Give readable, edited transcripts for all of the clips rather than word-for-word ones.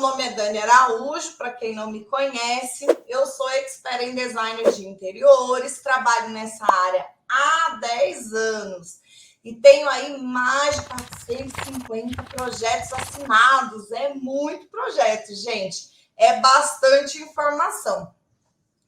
nome é Dani Araújo, para quem não me conhece. Eu sou expert em design de interiores, trabalho nessa área há 10 anos e tenho aí mais de 450 projetos assinados. É muito projeto, gente. É bastante informação.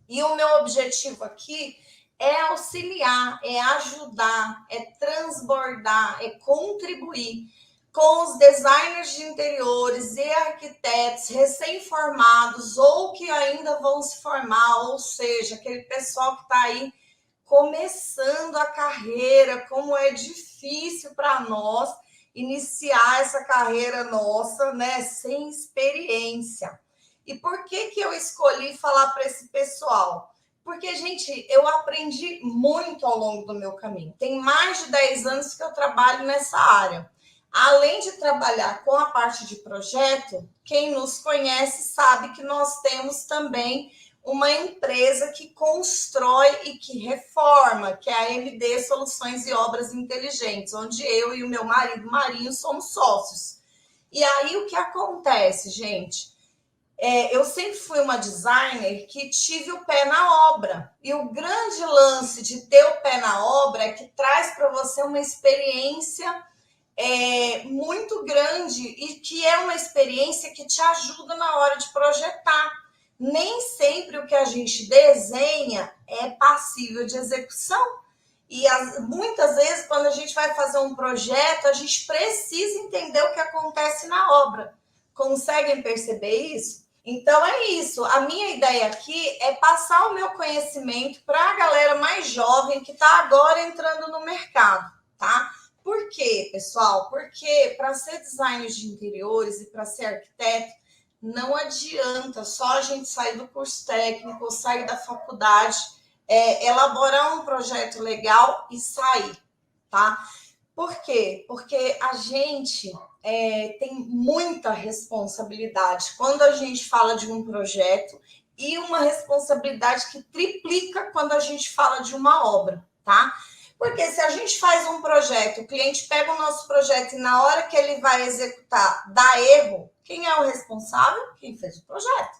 E o meu objetivo aqui é auxiliar, é ajudar, é transbordar, é contribuir com os designers de interiores e arquitetos recém-formados ou que ainda vão se formar, ou seja, aquele pessoal que está aí começando a carreira, como é difícil para nós iniciar essa carreira nossa, né, sem experiência. E por que eu escolhi falar para esse pessoal? Porque, gente, eu aprendi muito ao longo do meu caminho. Tem mais de 10 anos que eu trabalho nessa área. Além de trabalhar com a parte de projeto, quem nos conhece sabe que nós temos também uma empresa que constrói e que reforma, que é a MD Soluções e Obras Inteligentes, onde eu e o meu marido Marinho somos sócios. E aí o que acontece, gente? Eu sempre fui uma designer que tive o pé na obra. E o grande lance de ter o pé na obra é que traz para você uma experiência muito grande e que é uma experiência que te ajuda na hora de projetar. Nem sempre o que a gente desenha é passível de execução. E muitas vezes, quando a gente vai fazer um projeto, a gente precisa entender o que acontece na obra. Conseguem perceber isso? Então é isso. A minha ideia aqui é passar o meu conhecimento para a galera mais jovem que está agora entrando no mercado, tá? Por quê, pessoal? Porque para ser designer de interiores e para ser arquiteto, não adianta só a gente sair do curso técnico ou sair da faculdade, elaborar um projeto legal e sair, tá? Por quê? Porque a gente tem muita responsabilidade quando a gente fala de um projeto e uma responsabilidade que triplica quando a gente fala de uma obra, tá? Porque se a gente faz um projeto, o cliente pega o nosso projeto e na hora que ele vai executar dá erro, quem é o responsável? Quem fez o projeto.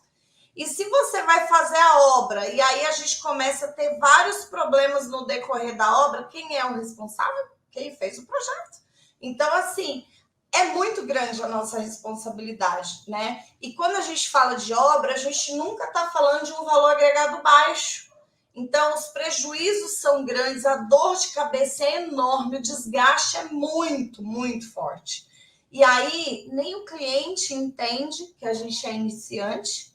E se você vai fazer a obra e aí a gente começa a ter vários problemas no decorrer da obra, quem é o responsável? Quem fez o projeto. Então, assim, é muito grande a nossa responsabilidade, né? E quando a gente fala de obra, a gente nunca está falando de um valor agregado baixo. Então, os prejuízos são grandes, a dor de cabeça é enorme, o desgaste é muito, muito forte. E aí, nem o cliente entende que a gente é iniciante,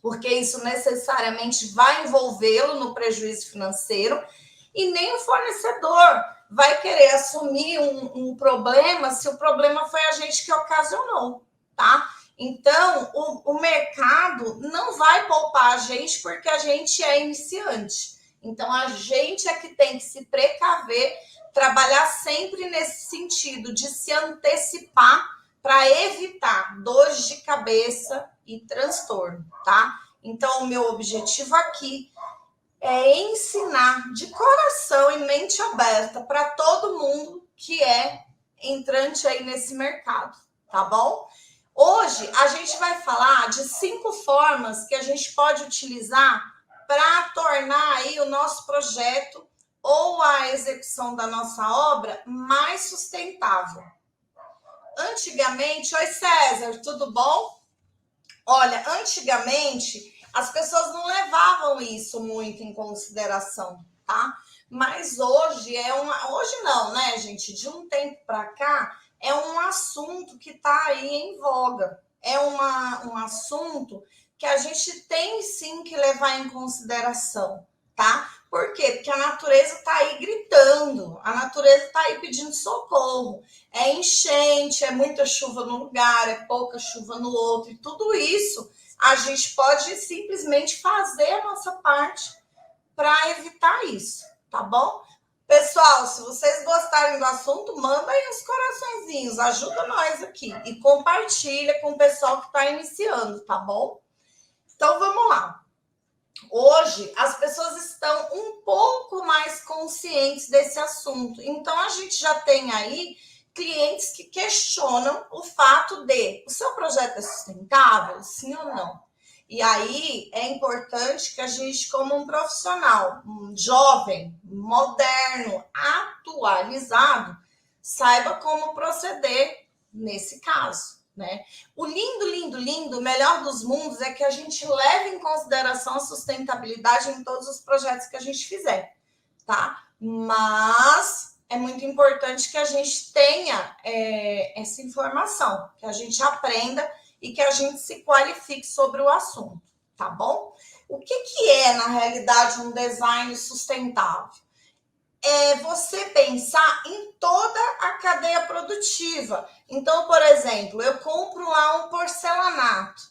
porque isso necessariamente vai envolvê-lo no prejuízo financeiro, e nem o fornecedor vai querer assumir um problema se o problema foi a gente que ocasionou, tá? Então, o mercado não vai poupar a gente porque a gente é iniciante. Então, a gente é que tem que se precaver, trabalhar sempre nesse sentido de se antecipar para evitar dores de cabeça e transtorno, tá? Então, o meu objetivo aqui é ensinar de coração e mente aberta para todo mundo que é entrante aí nesse mercado, tá bom? Hoje a gente vai falar de 5 formas que a gente pode utilizar para tornar aí o nosso projeto ou a execução da nossa obra mais sustentável. Antigamente, oi César, tudo bom? Olha, antigamente as pessoas não levavam isso muito em consideração, tá? Mas hoje hoje não, né, gente? De um tempo para cá é um assunto que está aí em voga. É um assunto que a gente tem sim que levar em consideração, tá? Por quê? Porque a natureza está aí gritando, a natureza está aí pedindo socorro. É enchente, é muita chuva num lugar, é pouca chuva no outro, e tudo isso a gente pode simplesmente fazer a nossa parte para evitar isso, tá bom? Pessoal, se vocês gostarem do assunto, manda aí uns coraçõezinhos, ajuda nós aqui e compartilha com o pessoal que está iniciando, tá bom? Então, vamos lá. Hoje, as pessoas estão um pouco mais conscientes desse assunto. Então, a gente já tem aí clientes que questionam o fato de o seu projeto é sustentável, sim ou não? E aí é importante que a gente, como um profissional, um jovem, moderno, atualizado, saiba como proceder nesse caso, né? O lindo, lindo, lindo, o melhor dos mundos é que a gente leve em consideração a sustentabilidade em todos os projetos que a gente fizer, tá? Mas é muito importante que a gente tenha essa informação, que a gente aprenda e que a gente se qualifique sobre o assunto, tá bom? O que é, na realidade, um design sustentável? É você pensar em toda a cadeia produtiva. Então, por exemplo, eu compro lá um porcelanato.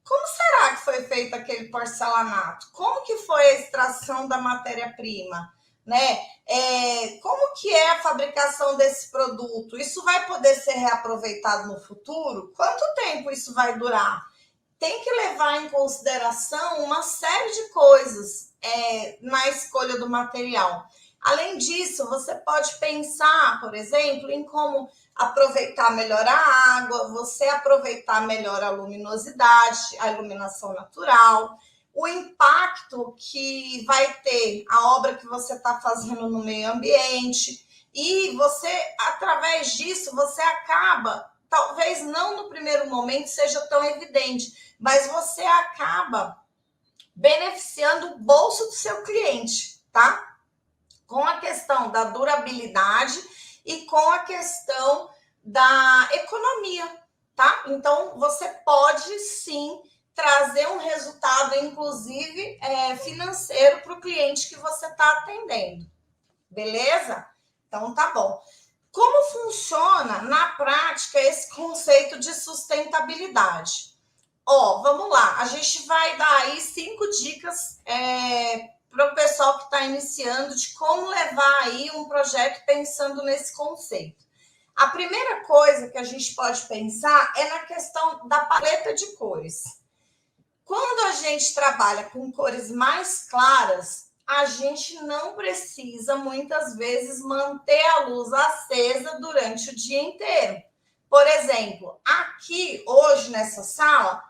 Como será que foi feito aquele porcelanato? Como que foi a extração da matéria-prima? Né? Como que é a fabricação desse produto? Isso vai poder ser reaproveitado no futuro? Quanto tempo isso vai durar? Tem que levar em consideração uma série de coisas na escolha do material. Além disso, você pode pensar, por exemplo, em como aproveitar melhor a água, você aproveitar melhor a luminosidade, a iluminação natural, o impacto que vai ter a obra que você está fazendo no meio ambiente. E você, através disso, você acaba, talvez não no primeiro momento seja tão evidente, mas você acaba beneficiando o bolso do seu cliente, tá? Com a questão da durabilidade e com a questão da economia, tá? Então, você pode sim trazer um resultado, inclusive financeiro, para o cliente que você está atendendo, beleza? Então, tá bom. Como funciona na prática esse conceito de sustentabilidade? Vamos lá, a gente vai dar aí 5 dicas para o pessoal que está iniciando de como levar aí um projeto pensando nesse conceito. A primeira coisa que a gente pode pensar é na questão da paleta de cores. Quando a gente trabalha com cores mais claras, a gente não precisa muitas vezes manter a luz acesa durante o dia inteiro. Por exemplo, aqui hoje nessa sala,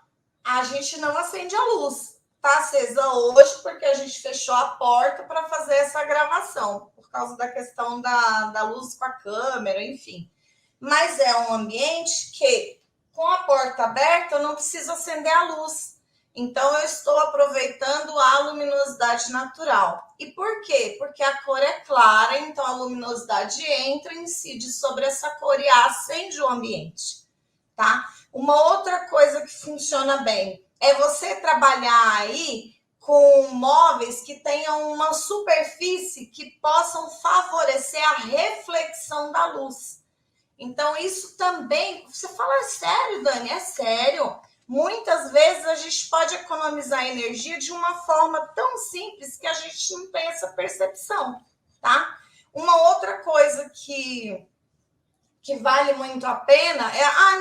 a gente não acende a luz. Está acesa hoje porque a gente fechou a porta para fazer essa gravação, por causa da questão da luz com a câmera, enfim. Mas é um ambiente que, com a porta aberta, eu não preciso acender a luz. Então, eu estou aproveitando a luminosidade natural. E por quê? Porque a cor é clara, então a luminosidade entra, incide sobre essa cor e acende o ambiente, tá? Uma outra coisa que funciona bem é você trabalhar aí com móveis que tenham uma superfície que possam favorecer a reflexão da luz. Então, isso também... Você fala, é sério, Dani? É sério. Muitas vezes a gente pode economizar energia de uma forma tão simples que a gente não tem essa percepção, tá? Uma outra coisa que vale muito a pena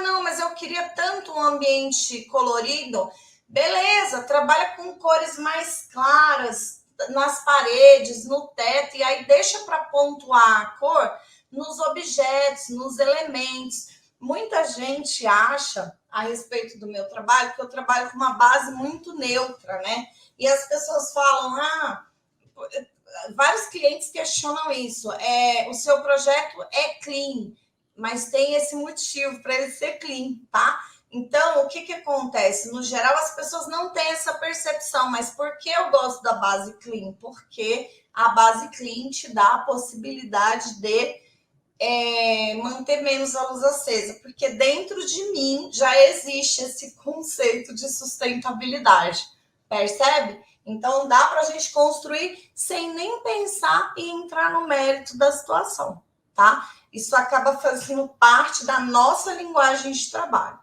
não, mas eu queria tanto um ambiente colorido. Beleza, trabalha com cores mais claras nas paredes, no teto, e aí deixa para pontuar a cor nos objetos, nos elementos. Muita gente acha, a respeito do meu trabalho, que eu trabalho com uma base muito neutra, né? E as pessoas falam, vários clientes questionam isso, o seu projeto é clean, mas tem esse motivo para ele ser clean, tá? Então, o que acontece? No geral, as pessoas não têm essa percepção, mas por que eu gosto da base clean? Porque a base clean te dá a possibilidade de manter menos a luz acesa, porque dentro de mim já existe esse conceito de sustentabilidade, percebe? Então, dá para a gente construir sem nem pensar e entrar no mérito da situação, tá? Isso acaba fazendo parte da nossa linguagem de trabalho.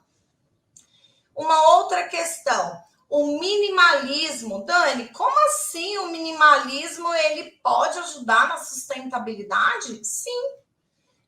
Uma outra questão, o minimalismo. Dani, como assim o minimalismo ele pode ajudar na sustentabilidade? Sim.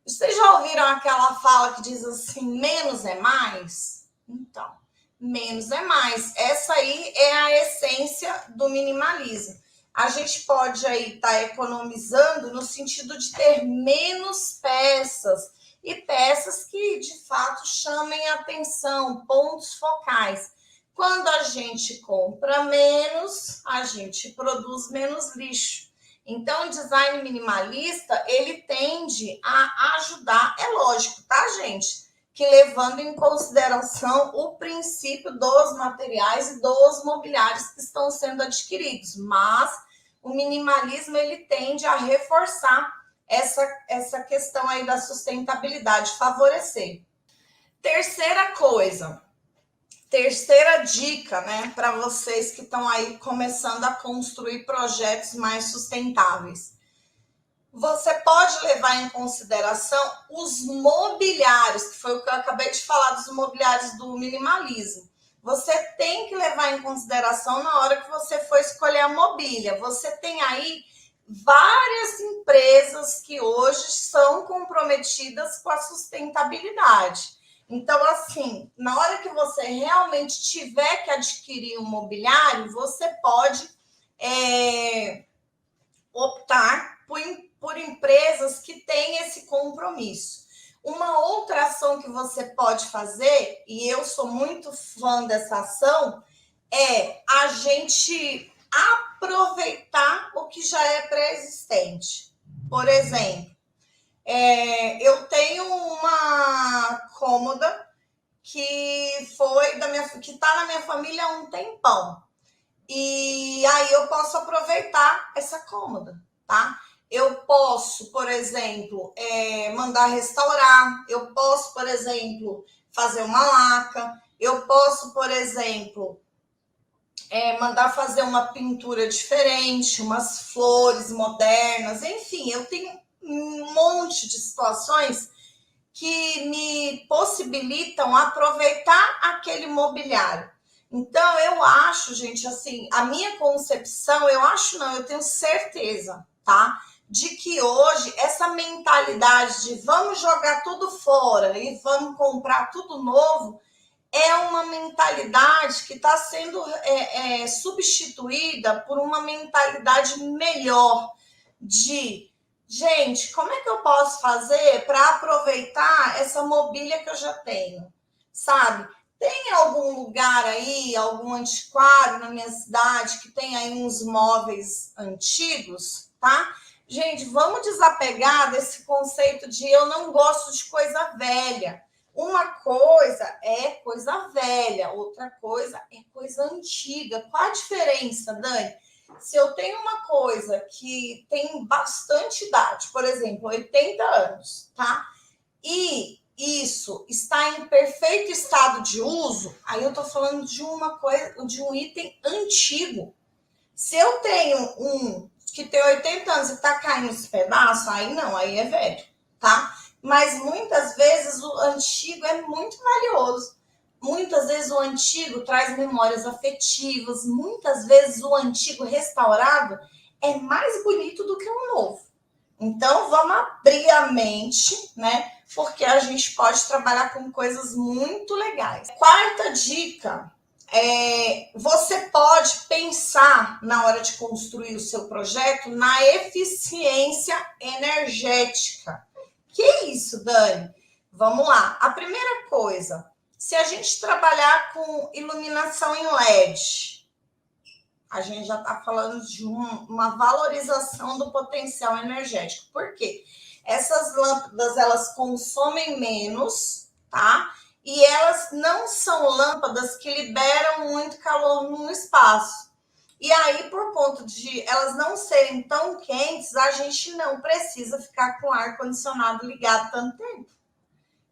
Vocês já ouviram aquela fala que diz assim, menos é mais? Então, menos é mais. Essa aí é a essência do minimalismo. A gente pode aí estar economizando no sentido de ter menos peças e peças que de fato chamem atenção, pontos focais. Quando a gente compra menos, a gente produz menos lixo. Então, o design minimalista, ele tende a ajudar, é lógico, tá, gente? Que levando em consideração o princípio dos materiais e dos mobiliários que estão sendo adquiridos. Mas o minimalismo, ele tende a reforçar essa questão aí da sustentabilidade, favorecer. Terceira dica, né, para vocês que estão aí começando a construir projetos mais sustentáveis. Você pode levar em consideração os mobiliários, que foi o que eu acabei de falar dos mobiliários do minimalismo. Você tem que levar em consideração na hora que você for escolher a mobília. Você tem aí várias empresas que hoje são comprometidas com a sustentabilidade. Então, assim, na hora que você realmente tiver que adquirir um mobiliário, você pode optar por empresas que têm esse compromisso. Uma outra ação que você pode fazer, e eu sou muito fã dessa ação, é a gente aproveitar o que já é pré-existente. Por exemplo, eu tenho uma cômoda que está na minha família há um tempão. E aí eu posso aproveitar essa cômoda, tá? Eu posso, por exemplo, mandar restaurar, eu posso, por exemplo, fazer uma laca, eu posso, por exemplo, mandar fazer uma pintura diferente, umas flores modernas, enfim, eu tenho um monte de situações que me possibilitam aproveitar aquele mobiliário. Então, eu acho, gente, assim, a minha concepção, eu tenho certeza, tá? De que hoje essa mentalidade de vamos jogar tudo fora e vamos comprar tudo novo é uma mentalidade que está sendo substituída por uma mentalidade melhor de, gente, como é que eu posso fazer para aproveitar essa mobília que eu já tenho, sabe? Tem algum lugar aí, algum antiquário na minha cidade que tem aí uns móveis antigos, tá? Gente, vamos desapegar desse conceito de eu não gosto de coisa velha. Uma coisa é coisa velha, outra coisa é coisa antiga. Qual a diferença, Dani? Se eu tenho uma coisa que tem bastante idade, por exemplo, 80 anos, tá? E isso está em perfeito estado de uso, aí eu estou falando de uma coisa, de um item antigo. Se eu tenho um que tem 80 anos e está caindo os pedaços, aí não, aí é velho, tá? Mas muitas vezes o antigo é muito valioso. Muitas vezes o antigo traz memórias afetivas, muitas vezes o antigo restaurado é mais bonito do que o novo. Então, vamos abrir a mente, né? Porque a gente pode trabalhar com coisas muito legais. Quarta dica, você pode pensar na hora de construir o seu projeto na eficiência energética. Que isso, Dani? Vamos lá. A primeira coisa, se a gente trabalhar com iluminação em LED, a gente já está falando de uma valorização do potencial energético. Por quê? Essas lâmpadas, elas consomem menos, tá? E elas não são lâmpadas que liberam muito calor no espaço. E aí, por conta de elas não serem tão quentes, a gente não precisa ficar com o ar-condicionado ligado tanto tempo.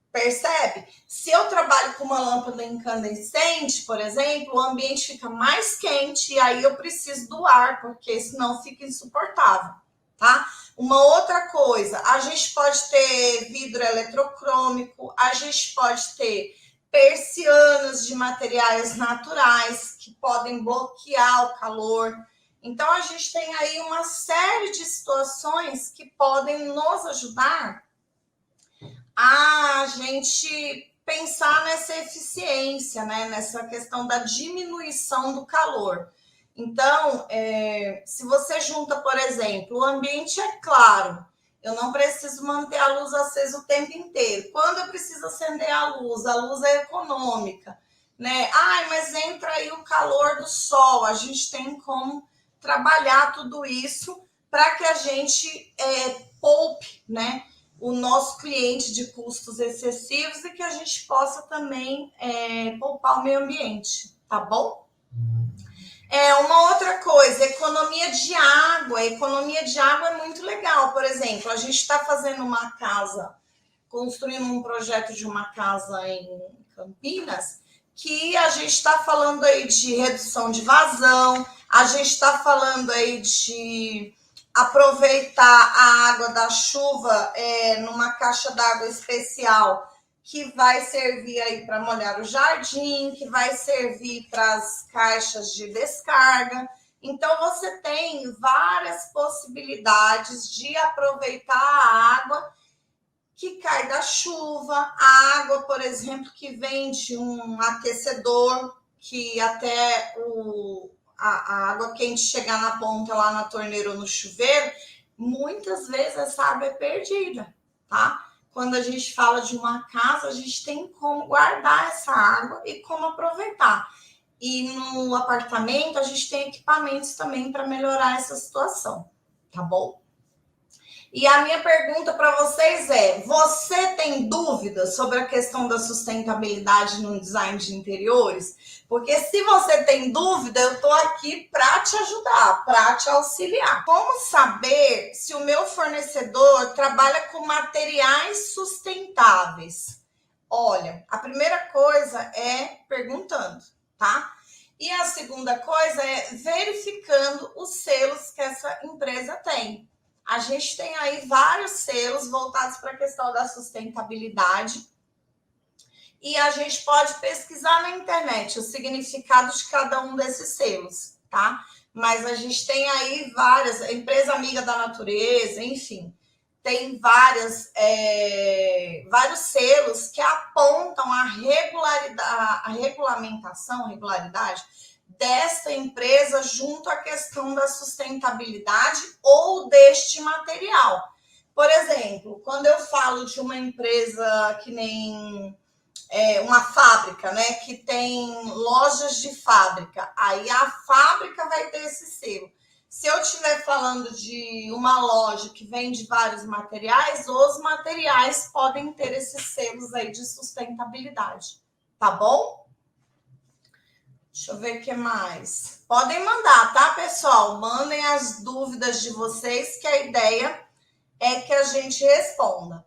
Percebe? Se eu trabalho com uma lâmpada incandescente, por exemplo, o ambiente fica mais quente e aí eu preciso do ar, porque senão fica insuportável, tá? Uma outra coisa, a gente pode ter vidro eletrocrômico, a gente pode ter persianas de materiais naturais que podem bloquear o calor. Então, a gente tem aí uma série de situações que podem nos ajudar a gente pensar nessa eficiência, né? Nessa questão da diminuição do calor. Então, se você junta, por exemplo, o ambiente é claro Eu não preciso manter a luz acesa o tempo inteiro. Quando eu preciso acender a luz é econômica, né? Ai, mas entra aí o calor do sol. A gente tem como trabalhar tudo isso para que a gente poupe, né, o nosso cliente de custos excessivos e que a gente possa também poupar o meio ambiente, tá bom? Uma outra coisa, economia de água. Economia de água é muito legal. Por exemplo, a gente está fazendo uma casa, construindo um projeto de uma casa em Campinas, que a gente está falando aí de redução de vazão, a gente está falando aí de aproveitar a água da chuva numa caixa d'água especial que vai servir aí para molhar o jardim, que vai servir para as caixas de descarga. Então, você tem várias possibilidades de aproveitar a água que cai da chuva, a água, por exemplo, que vem de um aquecedor, que até a água quente chegar na ponta lá na torneira ou no chuveiro, muitas vezes essa água é perdida, tá? Quando a gente fala de uma casa, a gente tem como guardar essa água e como aproveitar. E no apartamento, a gente tem equipamentos também para melhorar essa situação, tá bom? E a minha pergunta para vocês é: você tem dúvidas sobre a questão da sustentabilidade no design de interiores? Porque se você tem dúvida, eu estou aqui para te ajudar, para te auxiliar. Como saber se o meu fornecedor trabalha com materiais sustentáveis? Olha, a primeira coisa é perguntando, tá? E a segunda coisa é verificando os selos que essa empresa tem. A gente tem aí vários selos voltados para a questão da sustentabilidade e a gente pode pesquisar na internet o significado de cada um desses selos, tá? Mas a gente tem aí várias, empresa amiga da natureza, enfim, tem vários selos que apontam a regularidade dessa empresa junto à questão da sustentabilidade ou deste material. Por exemplo, quando eu falo de uma empresa que nem uma fábrica, né, que tem lojas de fábrica, aí a fábrica vai ter esse selo. Se eu estiver falando de uma loja que vende vários materiais, os materiais podem ter esses selos aí de sustentabilidade, tá bom? Deixa eu ver o que mais. Podem mandar, tá, pessoal? Mandem as dúvidas de vocês, que a ideia é que a gente responda.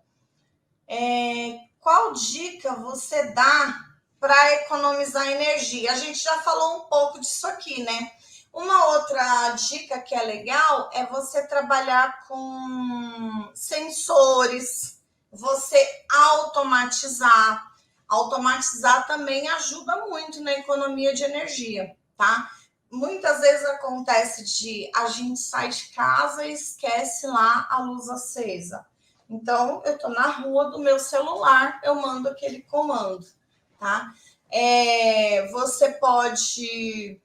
Qual dica você dá para economizar energia? A gente já falou um pouco disso aqui, né? Uma outra dica que é legal é você trabalhar com sensores, você automatizar. Automatizar também ajuda muito na economia de energia, tá? Muitas vezes acontece de a gente sai de casa e esquece lá a luz acesa. Então, eu estou na rua do meu celular, eu mando aquele comando, tá? Você pode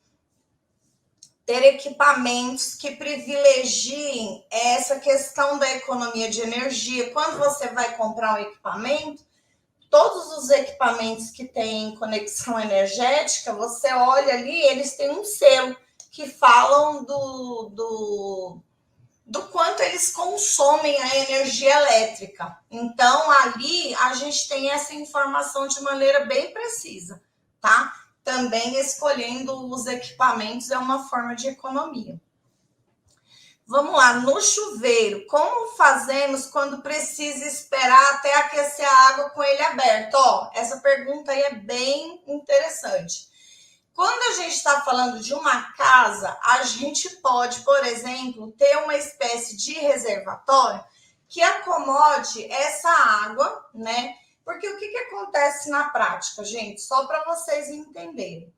ter equipamentos que privilegiem essa questão da economia de energia. Quando você vai comprar um equipamento, todos os equipamentos que têm conexão energética, você olha ali, eles têm um selo que falam do quanto eles consomem a energia elétrica. Então, ali a gente tem essa informação de maneira bem precisa, tá? Também escolhendo os equipamentos é uma forma de economia. Vamos lá, no chuveiro, como fazemos quando precisa esperar até aquecer a água com ele aberto? Essa pergunta aí é bem interessante. Quando a gente está falando de uma casa, a gente pode, por exemplo, ter uma espécie de reservatório que acomode essa água, né? Porque o que acontece na prática, gente? Só para vocês entenderem.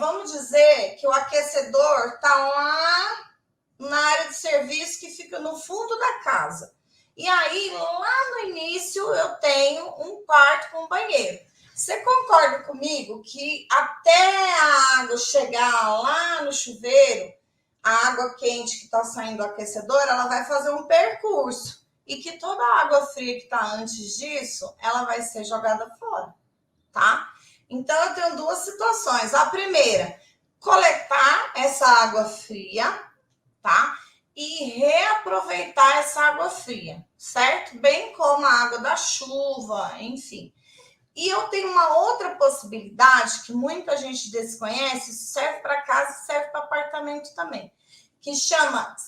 Vamos dizer que o aquecedor está lá na área de serviço que fica no fundo da casa. E aí, lá no início, eu tenho um quarto com banheiro. Você concorda comigo que até a água chegar lá no chuveiro, a água quente que está saindo do aquecedor, ela vai fazer um percurso. E que toda a água fria que está antes disso, ela vai ser jogada fora, tá? Então, eu tenho duas situações. A primeira, coletar essa água fria, tá? E reaproveitar essa água fria, certo? Bem como a água da chuva, enfim. E eu tenho uma outra possibilidade que muita gente desconhece, serve para casa e serve para apartamento também, que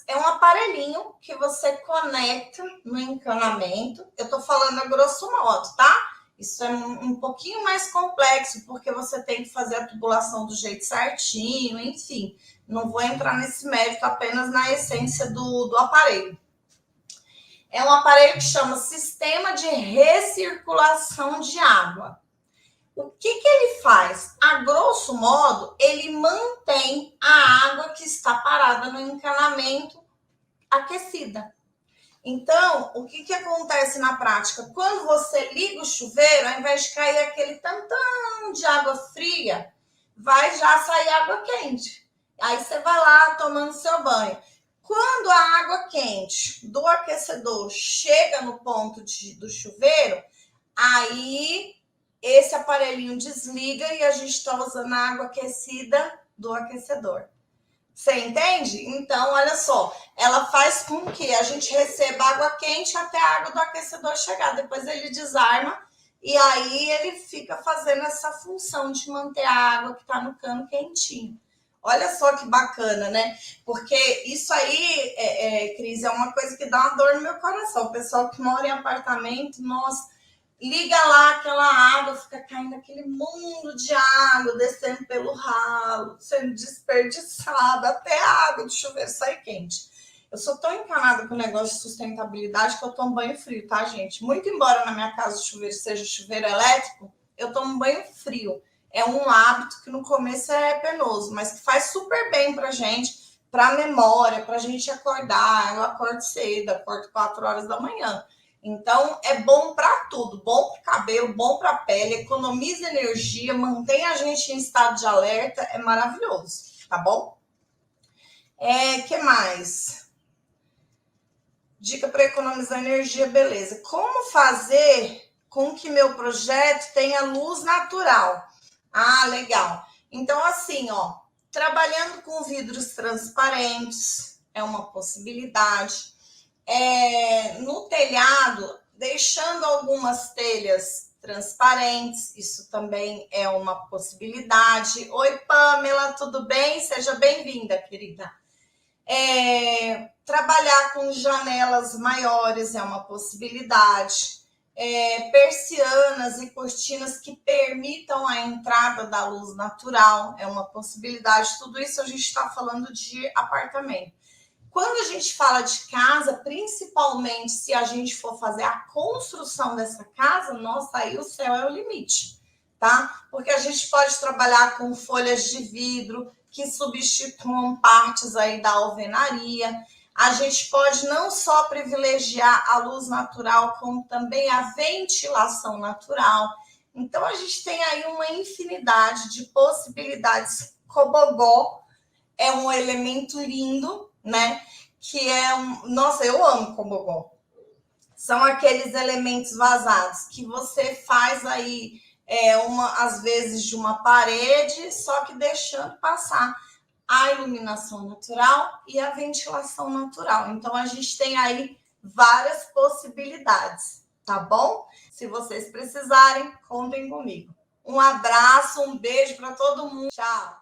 é um aparelhinho que você conecta no encanamento. Eu estou falando a grosso modo, tá? Isso é um pouquinho mais complexo, porque você tem que fazer a tubulação do jeito certinho, enfim. Não vou entrar nesse mérito, apenas na essência do aparelho. É um aparelho que chama Sistema de Recirculação de Água. O que ele faz? A grosso modo, ele mantém a água que está parada no encanamento aquecida. Então, o que acontece na prática? Quando você liga o chuveiro, ao invés de cair aquele tantão de água fria, vai já sair água quente. Aí você vai lá tomando seu banho. Quando a água quente do aquecedor chega no ponto do chuveiro, aí esse aparelhinho desliga e a gente está usando a água aquecida do aquecedor. Você entende? Então, olha só, ela faz com que a gente receba água quente até a água do aquecedor chegar. Depois ele desarma e aí ele fica fazendo essa função de manter a água que está no cano quentinho. Olha só que bacana, né? Porque isso aí, Cris, é uma coisa que dá uma dor no meu coração. O pessoal que mora em apartamento, nossa, liga lá aquela água, fica caindo aquele mundo de água, descendo pelo ralo, sendo desperdiçada, até a água do chuveiro sair quente. Eu sou tão encanada com o negócio de sustentabilidade que eu tomo banho frio, tá, gente? Muito embora na minha casa o chuveiro seja chuveiro elétrico, eu tomo banho frio. É um hábito que no começo é penoso, mas que faz super bem pra gente, pra memória, pra gente acordar. Eu acordo cedo, acordo 4 horas da manhã. Então, é bom para tudo, bom para o cabelo, bom para a pele, economiza energia, mantém a gente em estado de alerta, é maravilhoso, tá bom? Que mais? Dica para economizar energia, beleza. Como fazer com que meu projeto tenha luz natural? Ah, legal. Então, assim, ó, trabalhando com vidros transparentes é uma possibilidade. No telhado, deixando algumas telhas transparentes, isso também é uma possibilidade. Oi, Pamela, tudo bem? Seja bem-vinda, querida. Trabalhar com janelas maiores é uma possibilidade. Persianas e cortinas que permitam a entrada da luz natural é uma possibilidade. Tudo isso a gente está falando de apartamento. Quando a gente fala de casa, principalmente se a gente for fazer a construção dessa casa, nossa, aí o céu é o limite, tá? Porque a gente pode trabalhar com folhas de vidro que substituam partes aí da alvenaria. A gente pode não só privilegiar a luz natural, como também a ventilação natural. Então, a gente tem aí uma infinidade de possibilidades. Cobogó é um elemento lindo, né? Que é Nossa, eu amo cobogó. São aqueles elementos vazados que você faz aí, às vezes, de uma parede, só que deixando passar a iluminação natural e a ventilação natural. Então, a gente tem aí várias possibilidades, tá bom? Se vocês precisarem, contem comigo. Um abraço, um beijo para todo mundo. Tchau!